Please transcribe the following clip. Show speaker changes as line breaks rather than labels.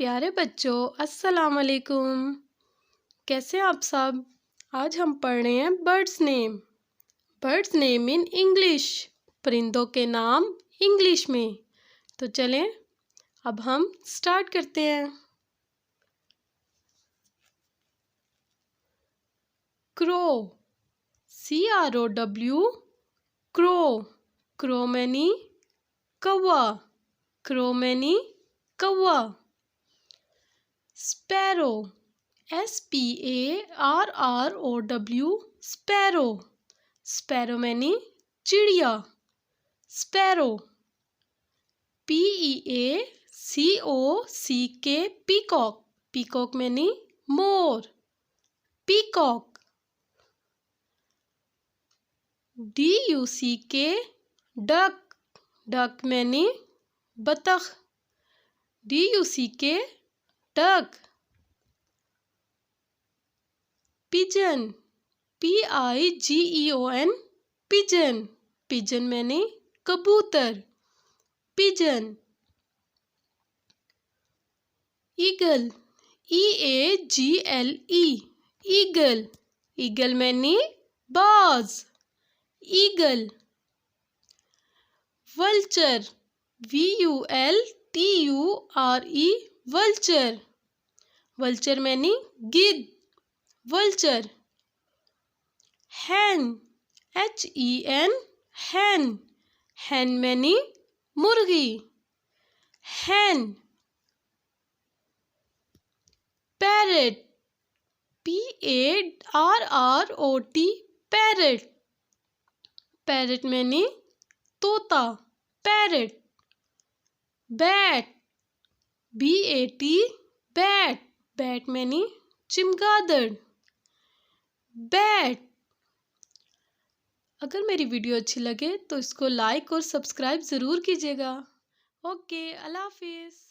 प्यारे बच्चों, अस्सलाम वालेकुम। कैसे हैं आप सब? आज हम पढ़ रहे हैं बर्ड्स नेम इन इंग्लिश। परिंदों के नाम इंग्लिश में। तो चलें अब हम स्टार्ट करते हैं। Crow, CROW, crow. क्रो मैनी कौवा। क्रो मैनी कौवा। Sparrow, SPARROW, sparrow. स्पैरो मैनी चिड़िया। स्पैरो। PEACOCK, peacock. पीकॉक मैनी मोर। पीकॉक। DUCK, duck. डक मैनी बतख। DUCK, duck. Pigeon, PIGEON, pigeon. Pigeon मैनी कबूतर। Pigeon. Eagle, EAGLE, eagle. Eagle मैनी बाज। Eagle. Vulture, VULTURE, vulture. Vulture मैनी गिद्ध। Vulture. Hen, HEN, hen. Hen मैनी मुर्गी। Hen. Parrot, PARROT, parrot. Parrot मैनी तोता। Parrot. Bat, BAT, bat. Bat many चमगादड़। बैट। अगर मेरी वीडियो अच्छी लगे तो इसको लाइक और सब्सक्राइब ज़रूर कीजिएगा। ओके, अल्लाह हाफिज़।